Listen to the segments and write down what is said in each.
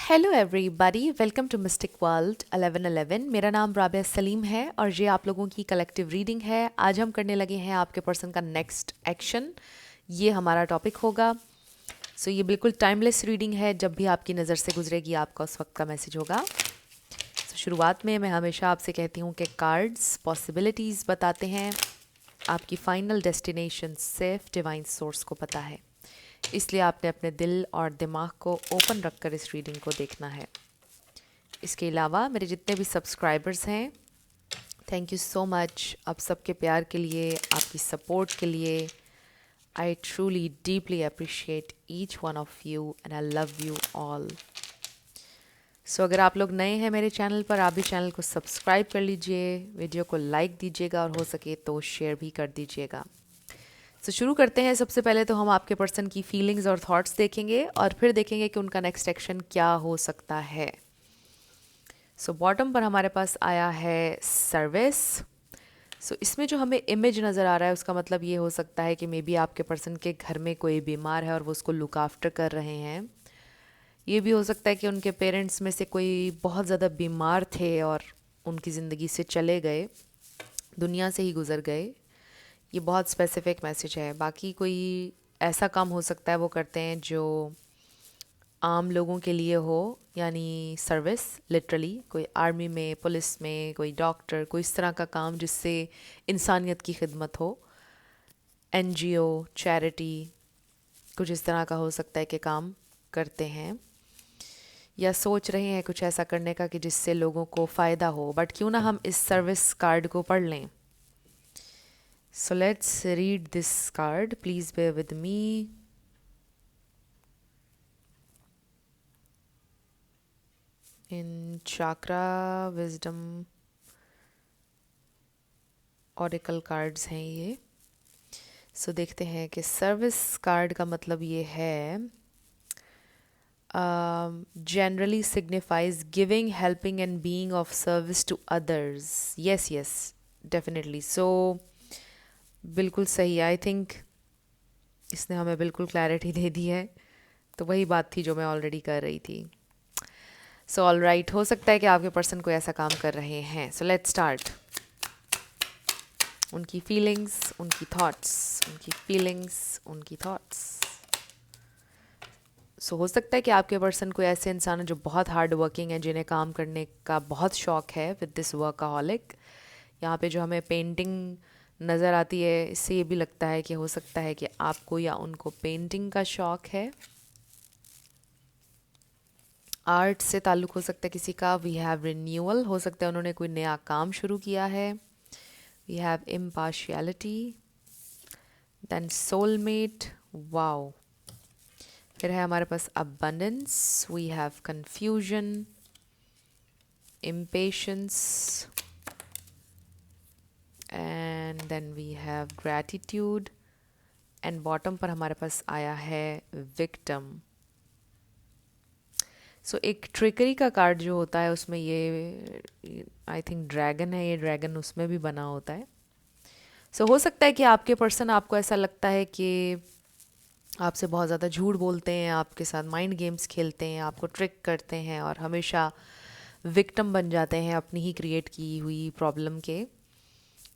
Hello everybody, welcome to mystic world 1111। मेरा नाम राबिया सलीम है और ये आप लोगों की कलेक्टिव रीडिंग है। आज हम करने लगे हैं आपके पर्सन का नेक्स्ट एक्शन। ये हमारा टॉपिक होगा। ये बिल्कुल टाइमलेस रीडिंग है। जब भी आपकी नज़र से गुजरेगी आपका उस वक्त का मैसेज होगा। शुरुआत में मैं हमेशा आपसे कहती हूँ कि कार्ड्स पॉसिबिलिटीज़ बताते हैं, आपकी फाइनल डेस्टिनेशन सिर्फ डिवाइन सोर्स को पता है। इसलिए आपने अपने दिल और दिमाग को ओपन रखकर इस रीडिंग को देखना है। इसके अलावा मेरे जितने भी सब्सक्राइबर्स हैं, थैंक यू सो मच आप सबके प्यार के लिए, आपकी सपोर्ट के लिए। I truly deeply appreciate each one of you and I love you all. अगर आप लोग नए हैं मेरे चैनल पर, आप भी चैनल को सब्सक्राइब कर लीजिए, वीडियो को लाइक दीजिएगा और हो सके तो शेयर भी कर दीजिएगा। शुरू करते हैं। सबसे पहले तो हम आपके पर्सन की फीलिंग्स और थॉट्स देखेंगे और फिर देखेंगे कि उनका नेक्स्ट एक्शन क्या हो सकता है। बॉटम पर हमारे पास आया है सर्विस। इसमें जो हमें इमेज नज़र आ रहा है उसका मतलब ये हो सकता है कि मे बी आपके पर्सन के घर में कोई बीमार है और वो उसको लुक आफ्टर कर रहे हैं। ये भी हो सकता है कि उनके पेरेंट्स में से कोई बहुत ज़्यादा बीमार थे और उनकी ज़िंदगी से चले गए, दुनिया से ही गुजर गए। ये बहुत स्पेसिफिक मैसेज है। बाकी कोई ऐसा काम हो सकता है वो करते हैं जो आम लोगों के लिए हो, यानी सर्विस, लिटरली कोई आर्मी में, पुलिस में, कोई डॉक्टर, कोई इस तरह का काम जिससे इंसानियत की खिदमत हो। एनजीओ, चैरिटी, कुछ इस तरह का हो सकता है कि काम करते हैं या सोच रहे हैं कुछ ऐसा करने का कि जिससे लोगों को फ़ायदा हो। बट क्यों ना हम इस सर्विस कार्ड को पढ़ लें। So let's read this card. Please bear with me. In Chakra Wisdom Oracle cards हैं ये। देखते हैं कि सर्विस कार्ड का मतलब ये है generally signifies giving, helping and being of service to others. Yes, definitely. बिल्कुल सही। आई थिंक इसने हमें बिल्कुल क्लैरिटी दे दी है। तो वही बात थी जो मैं ऑलरेडी कर रही थी। ऑल राइट, हो सकता है कि आपके पर्सन कोई ऐसा काम कर रहे हैं। Let's start. उनकी फीलिंग्स, उनकी थॉट्स, उनकी फीलिंग्स, उनकी थॉट्स। हो सकता है कि आपके पर्सन कोई ऐसे इंसान है जो बहुत हार्ड वर्किंग है, जिन्हें काम करने का बहुत शौक है विद दिस वर्कaholic। यहाँ पे जो हमें पेंटिंग नज़र आती है, इससे ये भी लगता है कि हो सकता है कि आपको या उनको पेंटिंग का शौक है। आर्ट से ताल्लुक़ हो सकता है किसी का। वी हैव रिन्यूअल, हो सकता है उन्होंने कोई नया काम शुरू किया है। We have impartiality, then soulmate, wow. फिर है हमारे पास abundance, we have confusion, impatience and then we have gratitude and bottom पर हमारे पास आया है विक्टिम। एक ट्रिकरी का कार्ड जो होता है उसमें ये आई थिंक ड्रैगन है, ये ड्रैगन उसमें भी बना होता है। हो सकता है कि आपके पर्सन, आपको ऐसा लगता है कि आपसे बहुत ज़्यादा झूठ बोलते हैं, आपके साथ माइंड गेम्स खेलते हैं, आपको ट्रिक करते हैं और हमेशा विक्टिम बन जाते हैं अपनी ही क्रिएट की हुई प्रॉब्लम के।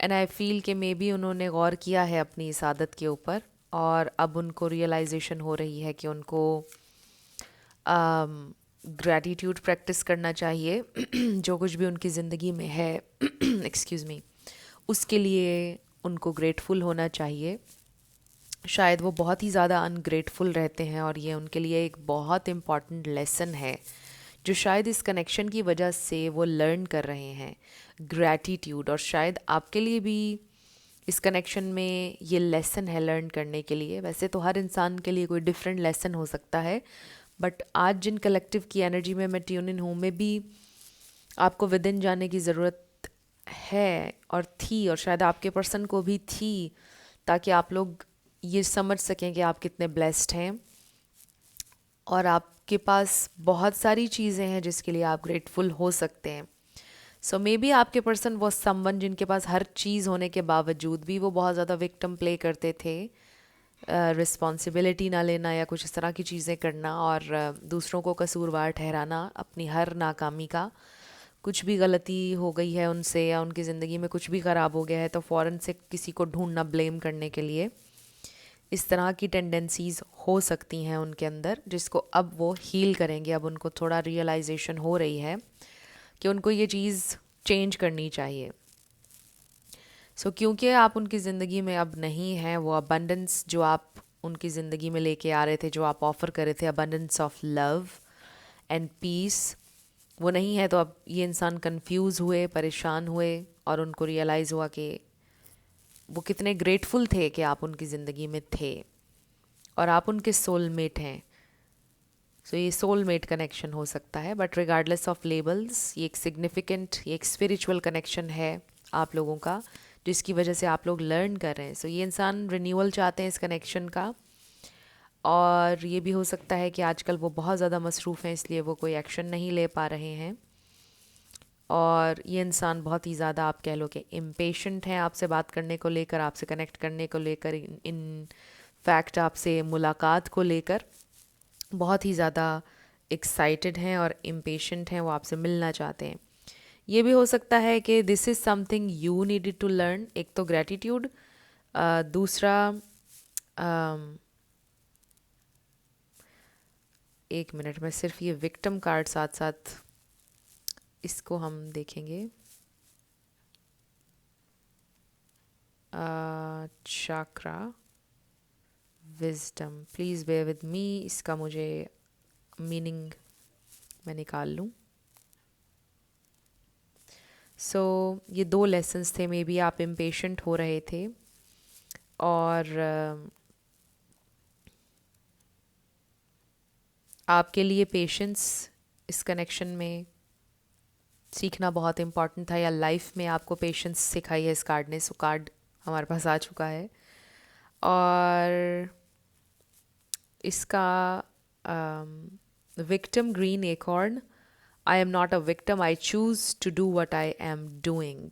एंड आई फील कि मे बी उन्होंने गौर किया है अपनी इस आदत के ऊपर और अब उनको रियलाइजेशन हो रही है कि उनको ग्रैटिट्यूड प्रैक्टिस करना चाहिए जो कुछ भी उनकी ज़िंदगी में है एक्सक्यूज़ मी, उसके लिए उनको ग्रेटफुल होना चाहिए। शायद वो बहुत ही ज़्यादा अनग्रेटफुल रहते हैं और ये उनके लिए एक बहुत इम्पॉर्टेंट लेसन है जो शायद इस कनेक्शन की वजह से वो लर्न कर रहे हैं, ग्रैटिट्यूड। और शायद आपके लिए भी इस कनेक्शन में ये लेसन है लर्न करने के लिए। वैसे तो हर इंसान के लिए कोई डिफरेंट लेसन हो सकता है, बट आज जिन कलेक्टिव की एनर्जी में मैं ट्यून इन हूँ, में भी आपको विद इन जाने की ज़रूरत है और थी, और शायद आपके पर्सन को भी थी, ताकि आप लोग ये समझ सकें कि आप कितने ब्लेस्ड हैं और आपके पास बहुत सारी चीज़ें हैं जिसके लिए आप ग्रेटफुल हो सकते हैं। मे बी आपके पर्सन वो समवन जिनके पास हर चीज़ होने के बावजूद भी वो बहुत ज़्यादा विक्टिम प्ले करते थे, रिस्पॉन्सिबिलिटी ना लेना या कुछ इस तरह की चीज़ें करना और दूसरों को कसूरवार ठहराना अपनी हर नाकामी का। कुछ भी गलती हो गई है उनसे या उनकी ज़िंदगी में कुछ भी ख़राब हो गया है तो फ़ौरन से किसी को ढूंढना ब्लेम करने के लिए। इस तरह की टेंडेंसीज़ हो सकती हैं उनके अंदर, जिसको अब वो हील करेंगे। अब उनको थोड़ा रियलाइजेशन हो रही है कि उनको ये चीज़ चेंज करनी चाहिए। क्योंकि आप उनकी ज़िंदगी में अब नहीं हैं, वो अबंडेंस जो आप उनकी ज़िंदगी में लेके आ रहे थे, जो आप ऑफ़र कर रहे थे, abundance of love and peace, वो नहीं है। तो अब ये इंसान कंफ्यूज हुए, परेशान हुए और उनको रियलाइज़ हुआ कि वो कितने ग्रेटफुल थे कि आप उनकी ज़िंदगी में थे और आप उनके सोलमेट हैं। ये सोलमेट कनेक्शन हो सकता है, बट रिगार्डलेस ऑफ लेबल्स ये एक सिग्निफिकेंट, ये एक स्पिरिचुअल कनेक्शन है आप लोगों का, जिसकी वजह से आप लोग लर्न कर रहे हैं। ये इंसान रिन्यूअल चाहते हैं इस कनेक्शन का, और ये भी हो सकता है कि आजकल वो बहुत ज़्यादा मसरूफ़ हैं इसलिए वो कोई एक्शन नहीं ले पा रहे हैं। और ये इंसान बहुत ही ज़्यादा, आप कह लो कि इम्पेशेंट हैं आपसे बात करने को लेकर, आपसे कनेक्ट करने को लेकर, इन फैक्ट आपसे मुलाकात को लेकर बहुत ही ज़्यादा एक्साइटेड हैं और इम्पेशेंट हैं, वो आपसे मिलना चाहते हैं। ये भी हो सकता है कि this is something you needed to learn. एक तो ग्रैटिट्यूड, दूसरा एक मिनट में सिर्फ ये विक्टिम कार्ड साथ साथ इसको हम देखेंगे। Chakra wisdom, please bear with me, इसका मुझे मीनिंग मैं निकाल लूँ। ये 2 लेसन्स थे। मे बी आप इम्पेशेंट हो रहे थे और आपके लिए पेशेंस इस कनेक्शन में सीखना बहुत इम्पॉर्टेंट था, या लाइफ में आपको पेशेंस सिखाई है इस कार्ड ने। कार्ड हमारे पास आ चुका है और इसका victim green acorn, I am not a victim, I choose to do what I am doing.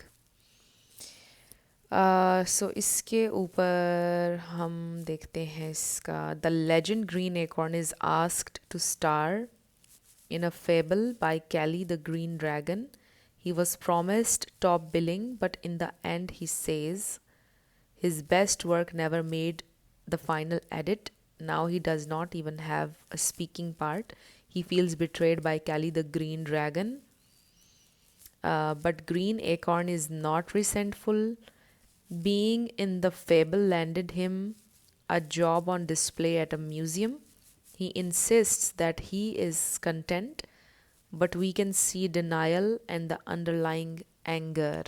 इसके ऊपर हम देखते हैं इसका, the legend green acorn is asked to star in a fable by Kelly the Green Dragon. He was promised top billing, but in the end he says his best work never made the final edit. Now he does not even have a speaking part. He feels betrayed by Kelly the Green Dragon. But Green Acorn is not resentful. Being in the fable landed him a job on display at a museum. He insists that he is content, but we can see denial and the underlying anger.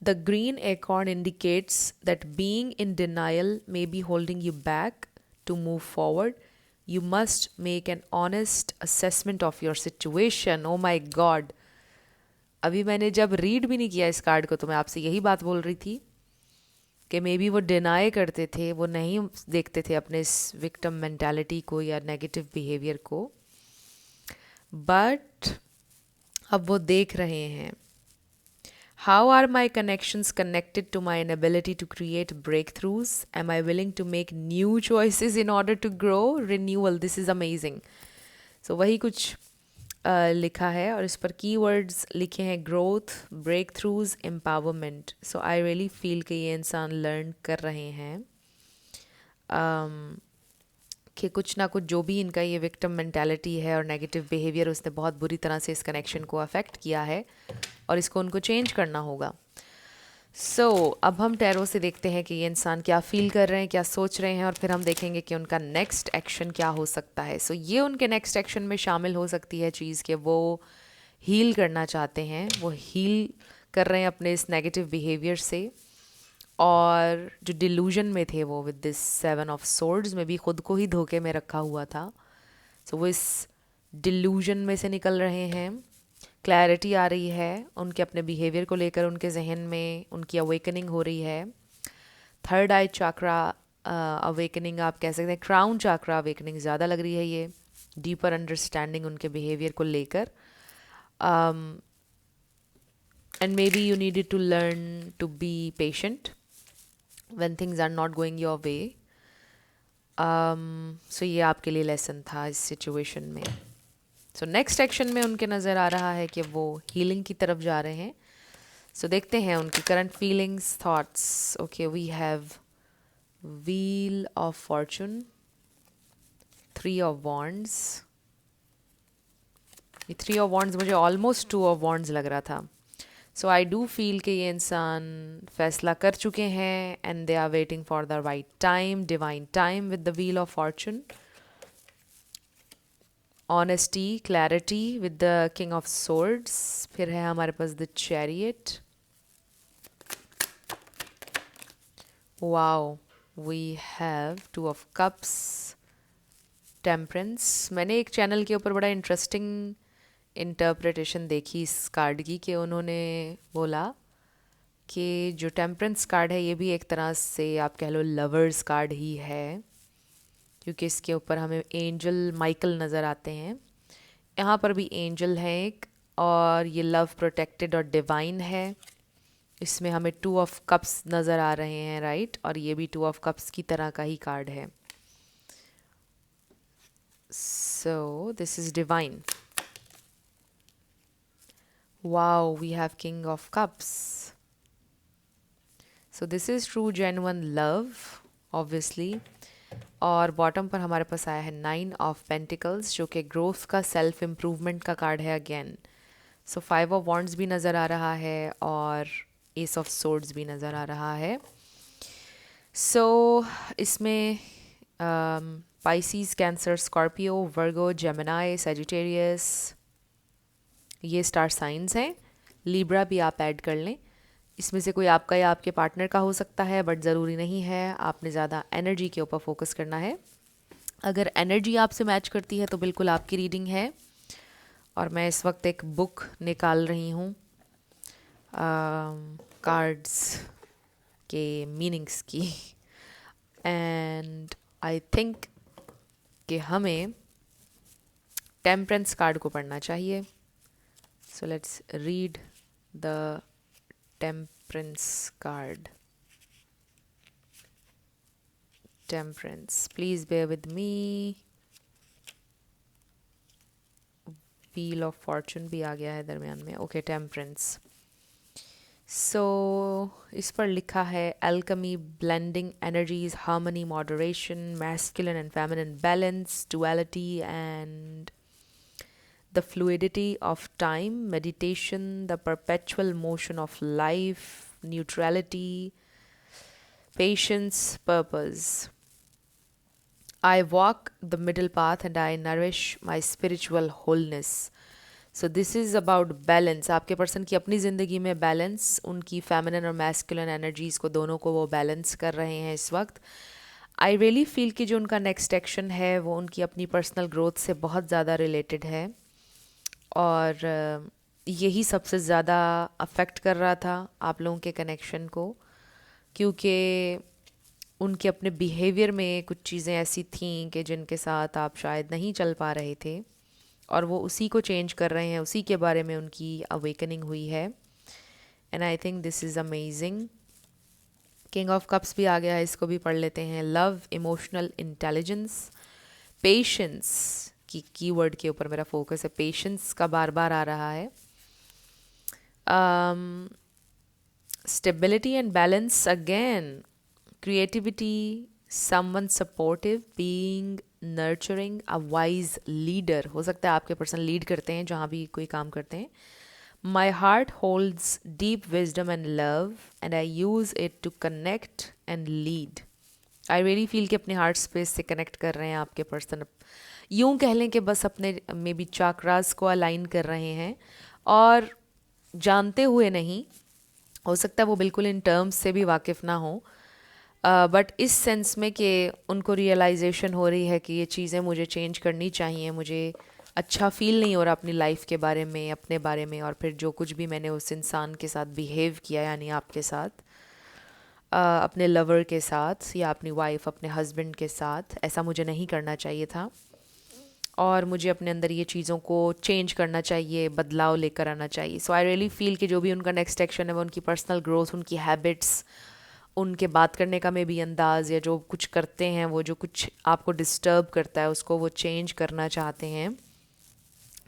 The green acorn indicates that being in denial may be holding you back to move forward. You must make an honest assessment of your situation. Oh my God! अभी मैंने जब read भी नहीं किया इस card को तो मैं आपसे यही बात बोल रही थी कि मे बी वो डिनाई करते थे, वो नहीं देखते थे अपने इस विक्टिम मेंटालिटी को या नेगेटिव बिहेवियर को, बट अब वो देख रहे हैं। How are my connections connected to my inability to create breakthroughs? Am I willing to make new choices in order to grow? Renewal, this is amazing. वही कुछ लिखा है और इस पर कीवर्ड्स लिखे हैं, growth, breakthroughs, empowerment. I really feel कि ये इंसान लर्न कर रहे हैं कि कुछ ना कुछ जो भी इनका ये विक्टिम मेंटालिटी है और नेगेटिव बिहेवियर, उसने बहुत बुरी तरह से इस कनेक्शन को अफेक्ट किया है और इसको उनको चेंज करना होगा। अब हम टैरो से देखते हैं कि ये इंसान क्या फील कर रहे हैं, क्या सोच रहे हैं, और फिर हम देखेंगे कि उनका नेक्स्ट एक्शन क्या हो सकता है। ये उनके नेक्स्ट एक्शन में शामिल हो सकती है चीज़ कि वो हील करना चाहते हैं, वो हील कर रहे हैं अपने इस नेगेटिव बिहेवियर से, और जो डिल्यूजन में थे वो विद दिस 7 ऑफ सोर्ड्स में भी खुद को ही धोखे में रखा हुआ था। वो इस डिल्यूजन में से निकल रहे हैं। क्लैरिटी आ रही है उनके अपने बिहेवियर को लेकर, उनके जहन में उनकी अवेकनिंग हो रही है। थर्ड आई चाक्रा अवेकनिंग आप कह सकते हैं, क्राउन चाक्रा अवेकनिंग ज़्यादा लग रही है। ये डीपर अंडरस्टैंडिंग उनके बिहेवियर को लेकर, and maybe you needed to learn to be patient when things are not going your way. So ये आपके लिए लेसन था इस सिचुएशन में. सो नेक्स्ट एक्शन में उनके नज़र आ रहा है कि वो हीलिंग की तरफ जा रहे हैं. सो देखते हैं उनकी current feelings, thoughts. Okay, we have wheel of fortune, 3 of wands. ये 3 ऑफ वॉन्ड्स मुझे ऑलमोस्ट 2 ऑफ वॉन्ड्स लग रहा था. सो आई डू फील कि ये इंसान फैसला कर चुके हैं and they are waiting for the right time, divine time with the wheel of fortune. Honesty, clarity with the king of swords. फिर है हमारे पास the chariot. Wow, we have 2 of cups, temperance. मैंने एक चैनल के ऊपर बड़ा interesting interpretation देखी इस कार्ड की कि उन्होंने बोला कि जो टेम्परेंस कार्ड है ये भी एक तरह से आप कह लो लवर्स कार्ड ही है, क्योंकि इसके ऊपर हमें एंजल माइकल नज़र आते हैं. यहाँ पर भी एंजल है एक, और ये लव प्रोटेक्टेड और डिवाइन है. इसमें हमें 2 ऑफ कप्स नज़र आ रहे हैं, राइट. और ये भी 2 ऑफ कप्स की तरह का ही कार्ड है. So this is divine. Wow, we have King of Cups. So this is true genuine love, obviously. और बॉटम पर हमारे पास आया है 9 ऑफ पेंटिकल्स, जो कि ग्रोथ का, सेल्फ इम्प्रूवमेंट का कार्ड है अगेन. सो 5 ऑफ वॉन्ड्स भी नज़र आ रहा है और एस ऑफ सोर्ड्स भी नज़र आ रहा है. सो इसमें पाइसीज, कैंसर, स्कॉर्पियो, वर्गो, जेमिनाई, सजिटेरियस, ये स्टार साइंस हैं. लिब्रा भी आप ऐड कर लें. इसमें से कोई आपका या आपके पार्टनर का हो सकता है, बट ज़रूरी नहीं है. आपने ज़्यादा एनर्जी के ऊपर फोकस करना है. अगर एनर्जी आपसे मैच करती है तो बिल्कुल आपकी रीडिंग है. और मैं इस वक्त एक बुक निकाल रही हूँ कार्ड्स के मीनिंग्स की, एंड आई थिंक कि हमें टेम्परेंस कार्ड को पढ़ना चाहिए. So let's read the temperance card. Temperance. Please bear with me. Wheel of Fortune भी आ गया है दरमियान में. Okay, temperance. So इस पर लिखा है alchemy, blending energies, harmony, moderation, masculine and feminine balance, duality and the fluidity of time, meditation, the perpetual motion of life, neutrality, patience, purpose. I walk the middle path and I nourish my spiritual wholeness. So this is about balance. आपके person की अपनी ज़िंदगी में balance, उनकी feminine और masculine energies को दोनों को वो बैलेंस कर रहे हैं इस वक्त. आई रियली फील कि जो उनका नेक्स्ट एक्शन है वो उनकी अपनी पर्सनल ग्रोथ से बहुत ज़्यादा रिलेटेड है, और यही सबसे ज़्यादा अफेक्ट कर रहा था आप लोगों के कनेक्शन को, क्योंकि उनके अपने बिहेवियर में कुछ चीज़ें ऐसी थीं कि जिनके साथ आप शायद नहीं चल पा रहे थे, और वो उसी को चेंज कर रहे हैं. उसी के बारे में उनकी अवेकनिंग हुई है, and I think this is amazing. King of cups भी आ गया है, इसको भी पढ़ लेते हैं. लव, इमोशनल इंटेलिजेंस, पेशेंस की कीवर्ड के ऊपर मेरा फोकस है. पेशेंस का बार बार आ रहा है. Stability and balance again. Creativity, someone supportive, being nurturing, a wise leader. हो सकता है आपके पर्सन लीड करते हैं जहाँ भी कोई काम करते हैं. My heart holds deep wisdom and love and I use it to connect and lead. I really feel कि अपने हार्ट स्पेस से कनेक्ट कर रहे हैं आपके पर्सन. यूँ कह लें कि बस अपने मे बी चाक्रास को अलाइन कर रहे हैं, और जानते हुए नहीं, हो सकता है वो बिल्कुल इन टर्म्स से भी वाकिफ़ ना हो, बट इस सेंस में कि उनको रियलाइजेशन हो रही है कि ये चीज़ें मुझे चेंज करनी चाहिए. मुझे अच्छा फील नहीं हो रहा अपनी लाइफ के बारे में, अपने बारे में, और फिर जो कुछ भी मैंने उस इंसान के साथ बिहेव किया, यानी आपके साथ, अपने लवर के साथ, या अपनी वाइफ, अपने हस्बैंड के साथ, ऐसा मुझे नहीं करना चाहिए था, और मुझे अपने अंदर ये चीज़ों को चेंज करना चाहिए, बदलाव लेकर आना चाहिए. सो आई रियली फील कि जो भी उनका नेक्स्ट एक्शन है वो उनकी पर्सनल ग्रोथ, उनकी हैबिट्स, उनके बात करने का में भी अंदाज़, या जो कुछ करते हैं वो जो कुछ आपको डिस्टर्ब करता है उसको वो चेंज करना चाहते हैं।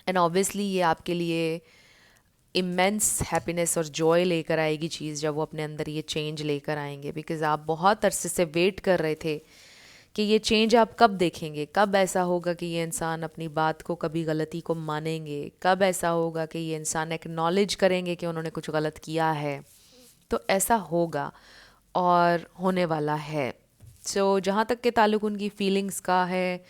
एंड ऑब्वियसली ये आपके लिए इमेंस हैप्पीनेस और जॉय लेकर आएगी चीज़, जब वो अपने अंदर ये चेंज लेकर आएंगे, बिकॉज़ आप बहुत अरसे से वेट कर रहे थे कि ये चेंज आप कब देखेंगे, कब ऐसा होगा कि ये इंसान अपनी बात को, कभी गलती को मानेंगे, कब ऐसा होगा कि ये इंसान एक्नॉलेज करेंगे कि उन्होंने कुछ गलत किया है। तो ऐसा होगा और होने वाला है। सो जहाँ तक के ताल्लुक उनकी फीलिंग्स का है,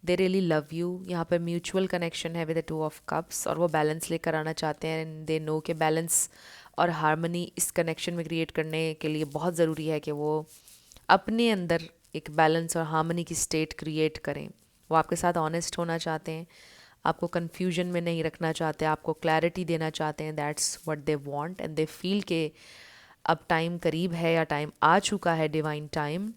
दे रियली लव यू। यहाँ पर म्यूचुअल कनेक्शन है विद द 2 of Cups, और वो बैलेंस लेकर आना चाहते हैं। एंड दे नो के बैलेंस और हारमनी इस कनेक्शन में क्रिएट करने के लिए बहुत ज़रूरी है कि वो अपने अंदर एक बैलेंस और हार्मनी की स्टेट क्रिएट करें। वो आपके साथ ऑनेस्ट होना चाहते हैं, आपको कन्फ्यूजन में नहीं रखना चाहते, आपको क्लैरिटी देना चाहते हैं। That's what they want, and they feel के अब टाइम करीब है, या टाइम आ चुका है, डिवाइन टाइम,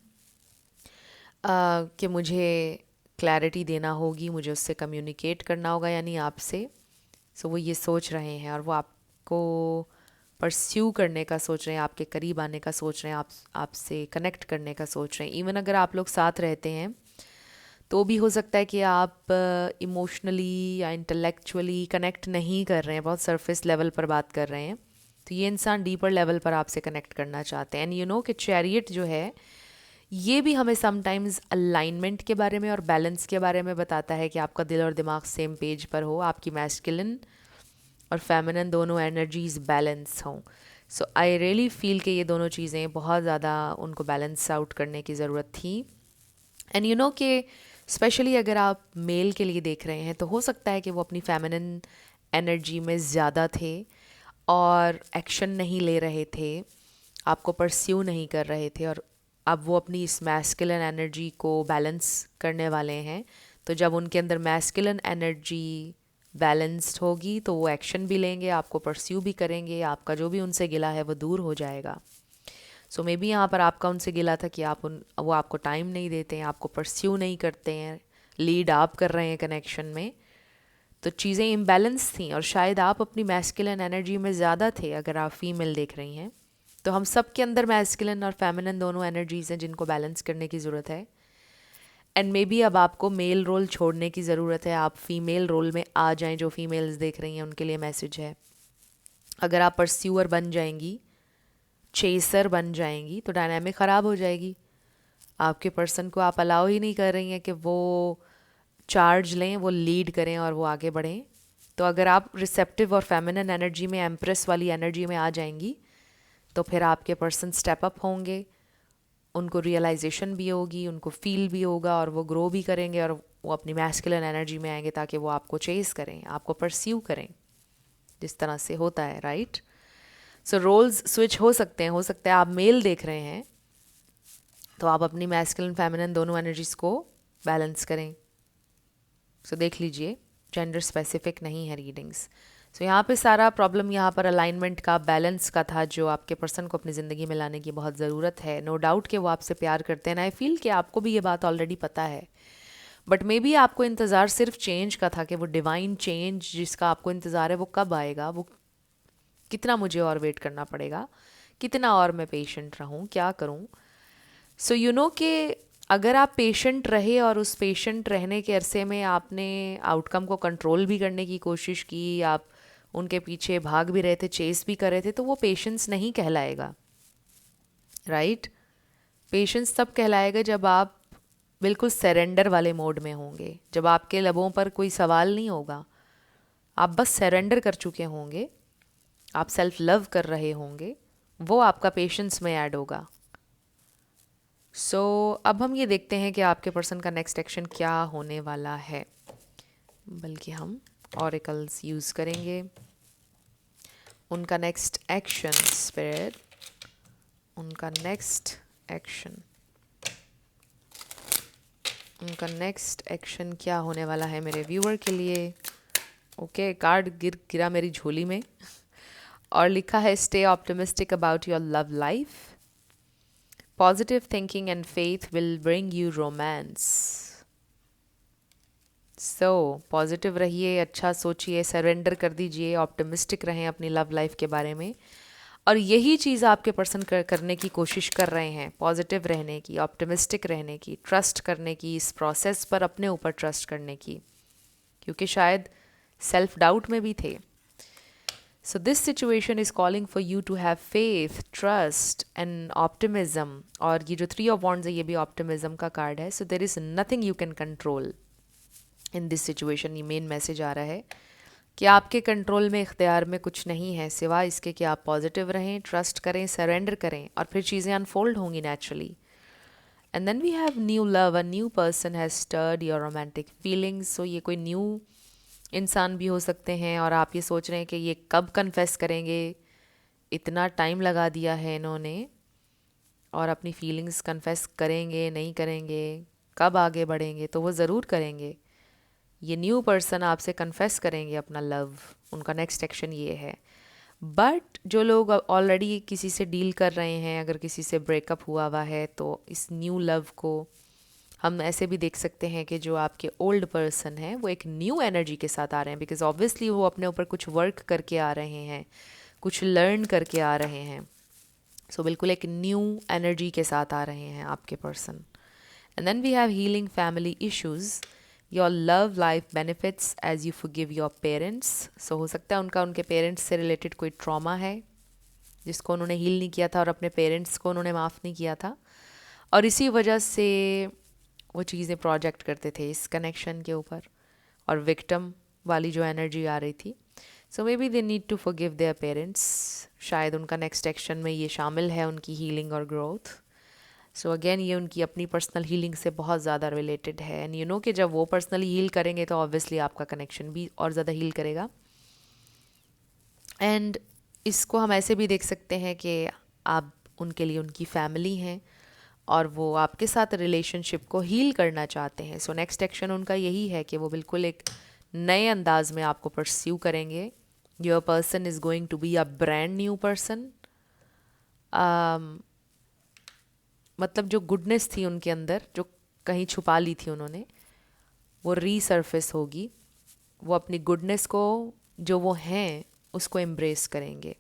कि मुझे क्लैरिटी देना होगी, मुझे उससे कम्युनिकेट करना होगा, यानी आपसे। सो वो ये सोच रहे हैं, और वो आपको परस्यू करने का सोच रहे हैं, आपके करीब आने का सोच रहे हैं, आपसे कनेक्ट करने का सोच रहे हैं। इवन अगर आप लोग साथ रहते हैं तो भी हो सकता है कि आप इमोशनली या इंटेलेक्चुअली कनेक्ट नहीं कर रहे हैं, बहुत सरफेस लेवल पर बात कर रहे हैं। तो ये इंसान डीपर लेवल पर आपसे कनेक्ट करना चाहते हैं। एंड यू नो कि चैरियट जो है ये भी हमें समटाइम्स अलाइनमेंट के बारे में और बैलेंस के बारे में बताता है, कि आपका दिल और दिमाग सेम पेज पर हो, आपकी मैस्कुलिन और फेमिनिन दोनों एनर्जीज बैलेंस हों। सो आई रियली फील कि ये दोनों चीज़ें बहुत ज़्यादा उनको बैलेंस आउट करने की ज़रूरत थी। एंड यू नो कि स्पेशली अगर आप मेल के लिए देख रहे हैं तो हो सकता है कि वो अपनी फेमिनिन एनर्जी में ज़्यादा थे और एक्शन नहीं ले रहे थे, आपको परस्यू नहीं कर रहे थे, और अब वो अपनी इस मैस्कुलिन एनर्जी को बैलेंस करने वाले हैं। तो जब उनके अंदर मैस्कुलिन एनर्जी बैलेंस्ड होगी तो वो एक्शन भी लेंगे, आपको परस्यू भी करेंगे, आपका जो भी उनसे गिला है वो दूर हो जाएगा। सो मे बी यहाँ पर आपका उनसे गिला था कि वो आपको टाइम नहीं देते हैं, आपको परस्यू नहीं करते हैं, लीड आप कर रहे हैं कनेक्शन में। तो चीज़ें इम्बैलेंस थी, और शायद आप अपनी मैस्कुलिन एनर्जी में ज़्यादा थे अगर आप फीमेल देख रही हैं। तो हम सब के अंदर मैस्कुलिन और फेमिनिन दोनों एनर्जीज हैं जिनको बैलेंस करने की ज़रूरत है। एंड मे बी अब आपको मेल रोल छोड़ने की ज़रूरत है, आप फीमेल रोल में आ जाएं। जो फीमेल्स देख रही हैं उनके लिए मैसेज है, अगर आप परस्यूअर बन जाएंगी, चेसर बन जाएंगी, तो डायनामिक ख़राब हो जाएगी। आपके पर्सन को आप अलाउ ही नहीं कर रही हैं कि वो चार्ज लें, वो लीड करें और वो आगे बढ़ें। तो अगर आप रिसेप्टिव और फेमिनिन एनर्जी में, एम्प्रेस वाली एनर्जी में आ जाएंगी, तो फिर आपके पर्सन स्टेप अप होंगे, उनको रियलाइजेशन भी होगी, उनको फील भी होगा, और वो ग्रो भी करेंगे, और वो अपनी मैस्कुलिन एनर्जी में आएंगे ताकि वो आपको चेस करें, आपको परस्यू करें, जिस तरह से होता है, राइट। सो रोल्स स्विच हो सकते हैं। हो सकता है आप मेल देख रहे हैं तो आप अपनी मैस्कुलिन फेमिनिन दोनों एनर्जीज को बैलेंस करें। सो देख लीजिए, जेंडर स्पेसिफिक नहीं है रीडिंग्स। सो यहाँ पे सारा प्रॉब्लम यहाँ पर अलाइनमेंट का, बैलेंस का था, जो आपके पर्सन को अपनी ज़िंदगी में लाने की बहुत ज़रूरत है। नो डाउट कि वो आपसे प्यार करते हैं। आई फील कि आपको भी ये बात ऑलरेडी पता है, बट मे बी आपको इंतज़ार सिर्फ चेंज का था, कि वो डिवाइन चेंज जिसका आपको इंतज़ार है वो कब आएगा, वो कितना मुझे और वेट करना पड़ेगा, कितना और मैं पेशेंट रहूँ, क्या करूँ। सो यू नो कि अगर आप पेशेंट रहे और उस पेशेंट रहने के अरसे में आपने आउटकम को कंट्रोल भी करने की कोशिश की, आप उनके पीछे भाग भी रहे थे, चेस भी कर रहे थे, तो वो पेशेंस नहीं कहलाएगा, राइट। पेशेंस तब कहलाएगा जब आप बिल्कुल सरेंडर वाले मोड में होंगे, जब आपके लबों पर कोई सवाल नहीं होगा, आप बस सरेंडर कर चुके होंगे, आप सेल्फ लव कर रहे होंगे, वो आपका पेशेंस में ऐड होगा। सो अब हम ये देखते हैं कि आपके पर्सन का नेक्स्ट एक्शन क्या होने वाला है, बल्कि हम ऑरिकल्स यूज़ करेंगे। उनका नेक्स्ट एक्शन स्पिरिट, उनका नेक्स्ट एक्शन, उनका नेक्स्ट एक्शन क्या होने वाला है मेरे व्यूअर के लिए। ओके, कार्ड गिरा मेरी झोली में और लिखा है stay optimistic about your love life, positive thinking and faith will bring you romance. So positive रहिए, अच्छा सोचिए, सरेंडर कर दीजिए, ऑप्टिमिस्टिक रहें अपनी लव लाइफ के बारे में। और यही चीज़ आपके पर्सन करने की कोशिश कर रहे हैं, पॉजिटिव रहने की, ऑप्टिमिस्टिक रहने की, ट्रस्ट करने की, इस प्रोसेस पर अपने ऊपर ट्रस्ट करने की, क्योंकि शायद सेल्फ डाउट में भी थे. So this situation is calling for you to have faith, trust and optimism. और ये जो 3 of Wands है ये भी optimism का कार्ड है. So there is nothing you can control in this situation. ये मेन मैसेज आ रहा है कि आपके कंट्रोल में, इख्तियार में कुछ नहीं है सिवाय इसके कि आप पॉजिटिव रहें, ट्रस्ट करें, सरेंडर करें और फिर चीज़ें अनफोल्ड होंगी naturally. And then we have new love. A new person has stirred your romantic feelings. So ये कोई न्यू इंसान भी हो सकते हैं और आप ये सोच रहे हैं कि ये कब कन्फेस करेंगे, इतना टाइम लगा दिया है इन्होंने, और अपनी फीलिंग्स कन्फेस करेंगे नहीं करेंगे, कब आगे बढ़ेंगे. तो वो ज़रूर करेंगे. ये न्यू पर्सन आपसे कन्फेस करेंगे अपना लव. उनका नेक्स्ट एक्शन ये है. बट जो लोग ऑलरेडी किसी से डील कर रहे हैं, अगर किसी से ब्रेकअप हुआ है, तो इस न्यू लव को हम ऐसे भी देख सकते हैं कि जो आपके ओल्ड पर्सन हैं वो एक न्यू एनर्जी के साथ आ रहे हैं, बिकॉज ऑब्वियसली वो अपने ऊपर कुछ वर्क करके आ रहे हैं, कुछ लर्न करके आ रहे हैं. सो बिल्कुल एक न्यू एनर्जी के साथ आ रहे हैं आपके person. And then we have healing family issues. Your love life benefits as you forgive your parents. So हो सकता है उनके पेरेंट्स से रिलेटेड कोई ट्रॉमा है जिसको उन्होंने हील नहीं किया था और अपने पेरेंट्स को उन्होंने माफ़ नहीं किया था, और इसी वजह से वो चीज़ें प्रोजेक्ट करते थे इस कनेक्शन के ऊपर, और विक्टिम वाली जो एनर्जी आ रही थी. So maybe they need to forgive their parents. शायद उनका नेक्स्ट एक्शन में ये शामिल है, उनकी हीलिंग और ग्रोथ. सो अगेन ये उनकी अपनी पर्सनल हीलिंग से बहुत ज़्यादा रिलेटेड है. एंड यू नो कि जब वो पर्सनली हील करेंगे तो ऑब्वियसली आपका कनेक्शन भी और ज़्यादा हील करेगा. एंड इसको हम ऐसे भी देख सकते हैं कि आप उनके लिए उनकी फैमिली हैं और वो आपके साथ रिलेशनशिप को हील करना चाहते हैं. सो नेक्स्ट एक्शन उनका यही है कि वो बिल्कुल एक नए अंदाज में आपको परस्यू करेंगे. Your person is going to be a brand new person. मतलब जो गुडनेस थी उनके अंदर, जो कहीं छुपा ली थी उन्होंने, वो रीसर्फेस होगी. वो अपनी गुडनेस को, जो वो हैं, उसको एम्ब्रेस करेंगे.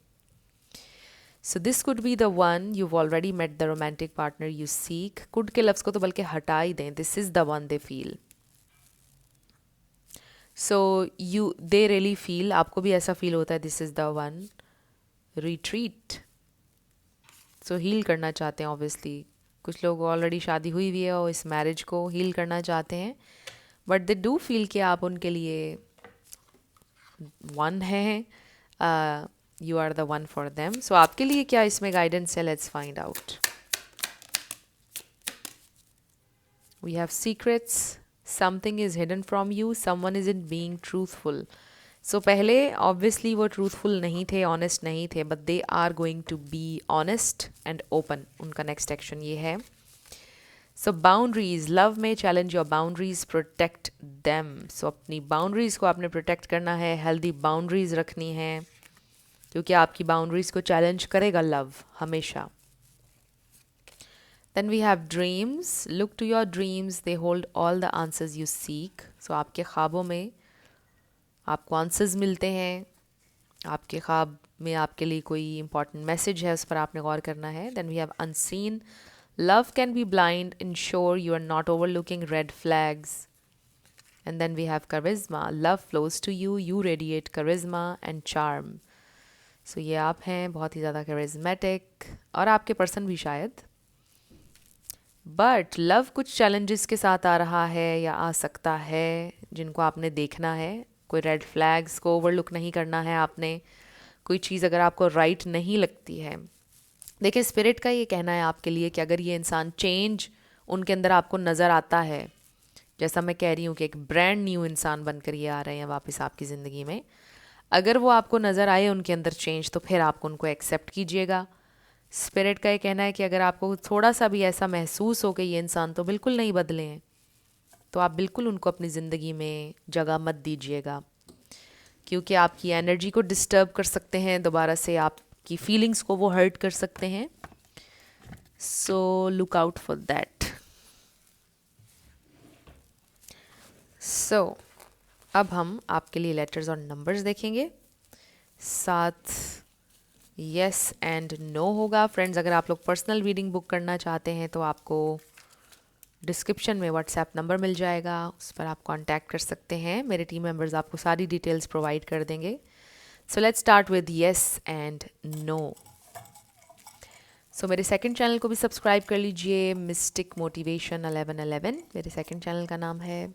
So this could be the one. You've already met the romantic partner you seek. Could के लफ्ज़ को तो बल्कि हटा ही दें. This is the one they feel. So they really feel, आपको भी ऐसा फील होता है, this is the one. Retreat. So heal करना चाहते हैं obviously. कुछ लोग ऑलरेडी शादी हुई हुई है और इस मैरिज को हील करना चाहते हैं, बट दे डू फील कि आप उनके लिए वन हैं. You are the one for them. So आपके लिए क्या इसमें गाइडेंस है? Let's find out. We have secrets. Something is hidden from you. Someone isn't being truthful. So पहले obviously वो truthful नहीं थे, honest नहीं थे, but they are going to be honest and open. उनका next action ये है. So boundaries. Love में challenge your boundaries. Protect them. So अपनी boundaries को आपने protect करना है, healthy boundaries रखनी है, क्योंकि आपकी बाउंड्रीज को चैलेंज करेगा लव हमेशा. Then we have dreams. Look to your dreams. They hold all the answers you seek. So आपके ख्वाबों में आपको आंसर्स मिलते हैं. आपके ख्वाब में आपके लिए कोई इंपॉर्टेंट मैसेज है, उस पर आपने गौर करना है. Then we have unseen. Love can be blind. Ensure you are not overlooking red flags. And then we have charisma. Love flows to you. You radiate charisma and charm. So ये आप हैं, बहुत ही ज़्यादा कैरिज्मेटिक, और आपके person भी शायद. But love कुछ चैलेंजेस के साथ आ रहा है या आ सकता है, जिनको आपने देखना है. कोई रेड फ्लैग्स को ओवरलुक नहीं करना है आपने. कोई चीज़ अगर आपको राइट नहीं लगती है, देखिए स्पिरिट का ये कहना है आपके लिए कि अगर ये इंसान चेंज उनके अंदर आपको नज़र आता है, जैसा मैं कह रही हूँ कि एक ब्रांड न्यू इंसान बनकर ये आ रहे हैं वापस आपकी ज़िंदगी में, अगर वो आपको नज़र आए उनके अंदर चेंज, तो फिर आपको उनको एक्सेप्ट कीजिएगा. स्पिरिट का ये कहना है कि अगर आपको थोड़ा सा भी ऐसा महसूस हो कि ये इंसान तो बिल्कुल नहीं बदले हैं, तो आप बिल्कुल उनको अपनी ज़िंदगी में जगह मत दीजिएगा, क्योंकि आपकी एनर्जी को डिस्टर्ब कर सकते हैं, दोबारा से आपकी फीलिंग्स को वो हर्ट कर सकते हैं. So look out for that. So अब हम आपके लिए लेटर्स और नंबर्स देखेंगे. 7 येस एंड नो होगा। फ्रेंड्स, अगर आप लोग पर्सनल रीडिंग बुक करना चाहते हैं तो आपको डिस्क्रिप्शन में व्हाट्सएप नंबर मिल जाएगा, उस पर आप कांटेक्ट कर सकते हैं। मेरे टीम मेंबर्स आपको सारी डिटेल्स प्रोवाइड कर देंगे। So let's start with yes and no. So मेरे सेकंड चैनल को भी सब्सक्राइब कर लीजिए, मिस्टिक मोटिवेशन 1111 मेरे सेकंड चैनल का नाम है,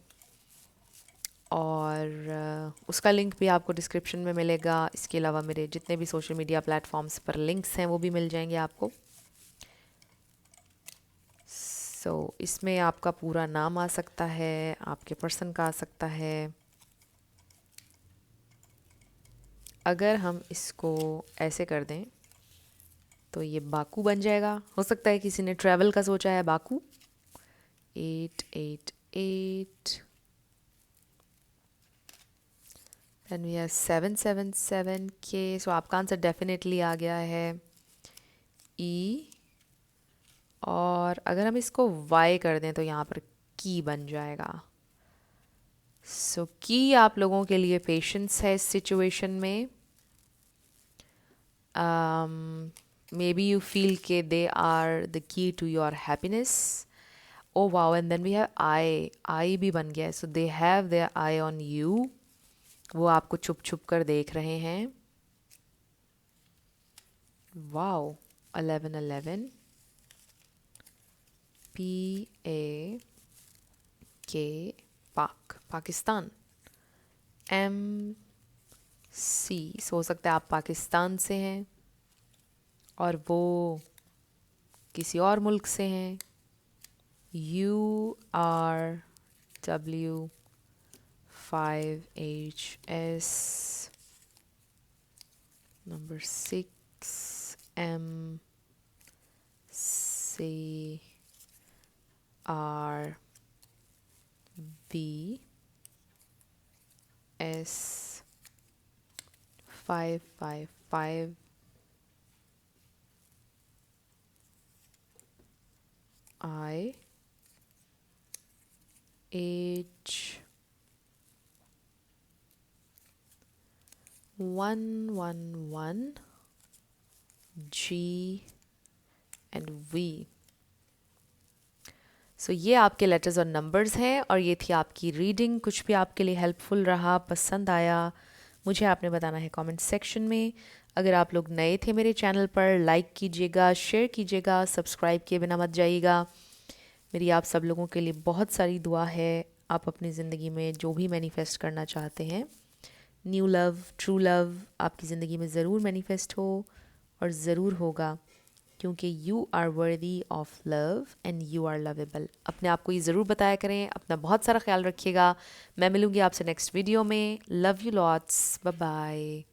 और उसका लिंक भी आपको डिस्क्रिप्शन में मिलेगा। इसके अलावा मेरे जितने भी सोशल मीडिया प्लेटफॉर्म्स पर लिंक्स हैं वो भी मिल जाएंगे आपको। सो इसमें आपका पूरा नाम आ सकता है, आपके पर्सन का आ सकता है। अगर हम इसको ऐसे कर दें तो ये बाकू बन जाएगा। हो सकता है किसी ने ट्रैवल का सोचा है, बाकू 888। देन वी हैव 777 के। सो आपका आंसर डेफिनेटली आ गया है ई। और अगर हम इसको वाई कर दें तो यहाँ पर की बन जाएगा। सो की आप लोगों के लिए पेशेंस है इस सिचुएशन में। मे बी यू फील के they are the key to your happiness. Oh wow, and then we have eye. Eye भी बन गया है। So they have their eye on you. वो आपको छुप छुप कर देख रहे हैं। Wow, 1111 PAK, Pakistan. MC, हो सकता है आप पाकिस्तान से हैं और वो किसी और मुल्क से हैं। URW5HS number 6MC555 IH111G and V। सो ये आपके लेटर्स और नंबर्स हैं, और ये थी आपकी रीडिंग। कुछ भी आपके लिए हेल्पफुल रहा, पसंद आया, मुझे आपने बताना है कमेंट सेक्शन में। अगर आप लोग नए थे मेरे चैनल पर, लाइक कीजिएगा, शेयर कीजिएगा, सब्सक्राइब किए बिना मत जाइएगा। मेरी आप सब लोगों के लिए बहुत सारी दुआ है। आप अपनी ज़िंदगी में जो भी मैनिफेस्ट करना चाहते हैं, न्यू लव, ट्रू लव आपकी ज़िंदगी में ज़रूर मैनिफेस्ट हो, और ज़रूर होगा, क्योंकि you are worthy of love and you are lovable. अपने आप को ये ज़रूर बताया करें। अपना बहुत सारा ख्याल रखिएगा। मैं मिलूँगी आपसे नेक्स्ट वीडियो में। Love you lots, bye bye.